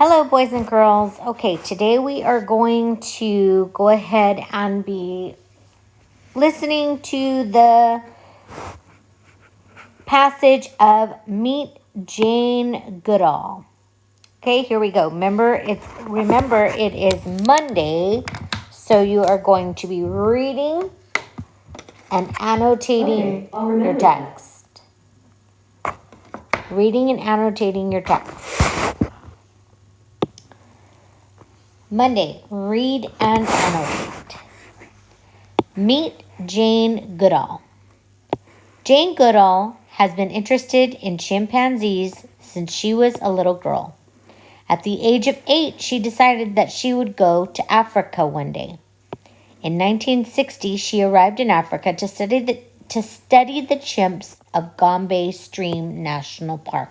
Hello, boys and girls. Okay, today we are going to go ahead and be listening to the passage of Meet Jane Goodall. Okay, here we go. Remember, it is Monday, so you are going to be reading and annotating your text. Reading and annotating your text. Monday, read and annotate. Meet Jane Goodall. Jane Goodall has been interested in chimpanzees since she was a little girl. At the age of 8, she decided that she would go to Africa one day. In 1960, she arrived in Africa to study the chimps of Gombe Stream National Park.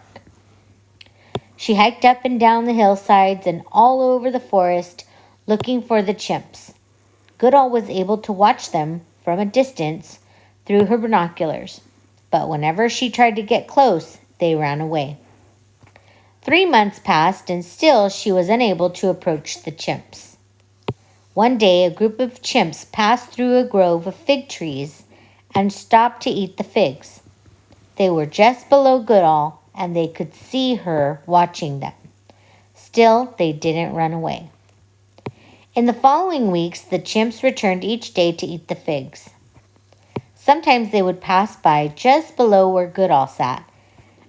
She hiked up and down the hillsides and all over the forest looking for the chimps. Goodall was able to watch them from a distance through her binoculars, but whenever she tried to get close, they ran away. 3 months passed and still she was unable to approach the chimps. One day, a group of chimps passed through a grove of fig trees and stopped to eat the figs. They were just below Goodall, and they could see her watching them. Still, they didn't run away. In the following weeks, the chimps returned each day to eat the figs. Sometimes they would pass by just below where Goodall sat.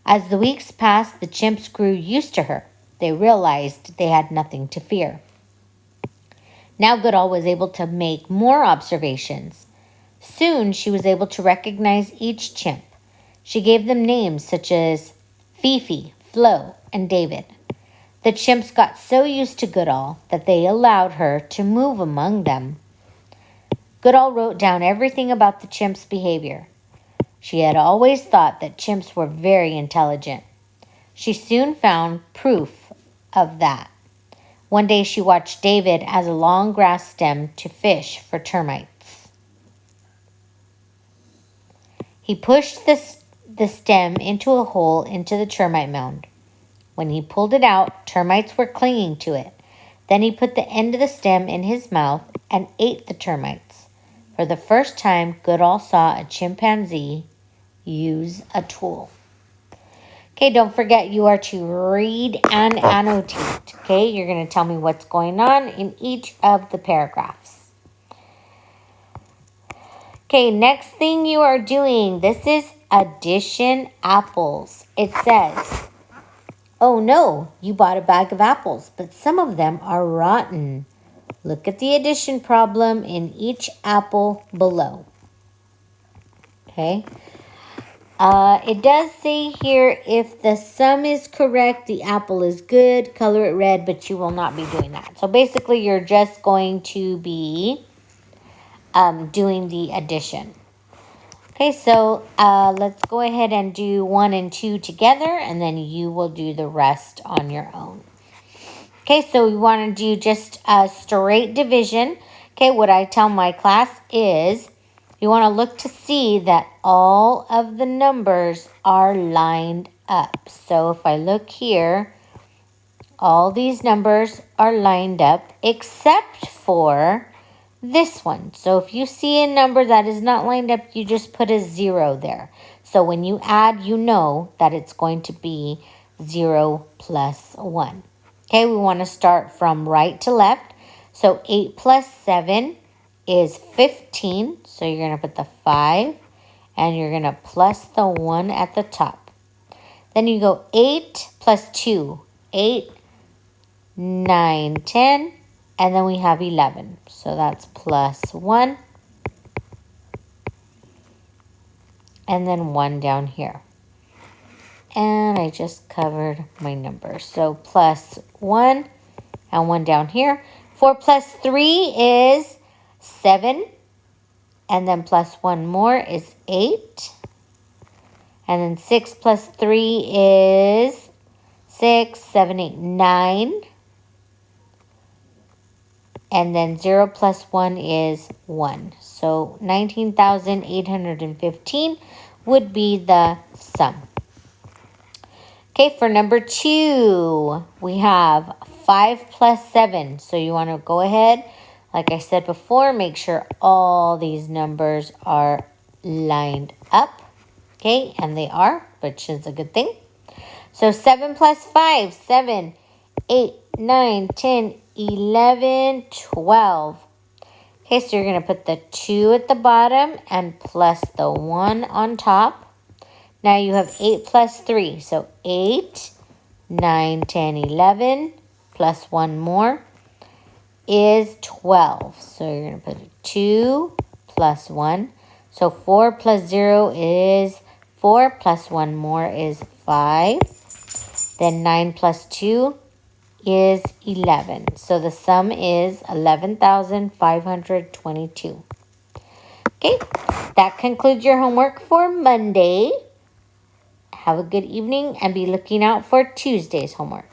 As the weeks passed, the chimps grew used to her. They realized they had nothing to fear. Now Goodall was able to make more observations. Soon she was able to recognize each chimp. She gave them names such as Fifi, Flo, and David. The chimps got so used to Goodall that they allowed her to move among them. Goodall wrote down everything about the chimps' behavior. She had always thought that chimps were very intelligent. She soon found proof of that. One day she watched David as a long grass stem to fish for termites. He pushed the stem into a hole into the termite mound. When he pulled it out, termites were clinging to it. Then he put the end of the stem in his mouth and ate the termites. For the first time, Goodall saw a chimpanzee use a tool. Okay, don't forget you are to read and annotate. Okay, you're going to tell me what's going on in each of the paragraphs. Okay, next thing you are doing, this is addition apples. It says, oh no, you bought a bag of apples, but some of them are rotten. Look at the addition problem in each apple below. Okay. It does say here, if the sum is correct, the apple is good, color it red, but you will not be doing that. So basically, you're just going to be doing the addition. Okay, so let's go ahead and do 1 and 2 together, and then you will do the rest on your own. Okay, so we want to do just a straight division. Okay, what I tell my class is you want to look to see that all of the numbers are lined up. So if I look here, all these numbers are lined up except for this one. So if you see a number that is not lined up, you just put a 0 there. So when you add, you know that it's going to be 0 plus 1. Okay, we want to start from right to left. So 8 plus 7 is 15. So you're going to put the 5 and you're going to plus the 1 at the top. Then you go 8 plus 2, 8, 9, 10, and then we have 11. So that's plus 1. And then 1 down here. And I just covered my numbers. So plus 1 and 1 down here. 4 plus 3 is 7. And then plus 1 more is 8. And then 6 plus 3 is 6, 7, 8, 9. And then 0 plus 1 is 1. So 19,815 would be the sum. Okay, for number 2, we have 5 plus 7. So you want to go ahead, like I said before, make sure all these numbers are lined up. Okay, and they are, which is a good thing. So 7 plus 5, 7, 8, 9, 10, 11, 12. Okay, so you're going to put the 2 at the bottom and plus the 1 on top. Now you have 8 plus 3. So 8, 9, 10, 11, plus 1 more is 12. So you're going to put a 2 plus 1. So 4 plus 0 is 4, plus 1 more is 5. Then 9 plus 2 is 11. So the sum is 11,522. Okay, that concludes your homework for Monday. Have a good evening and be looking out for Tuesday's homework.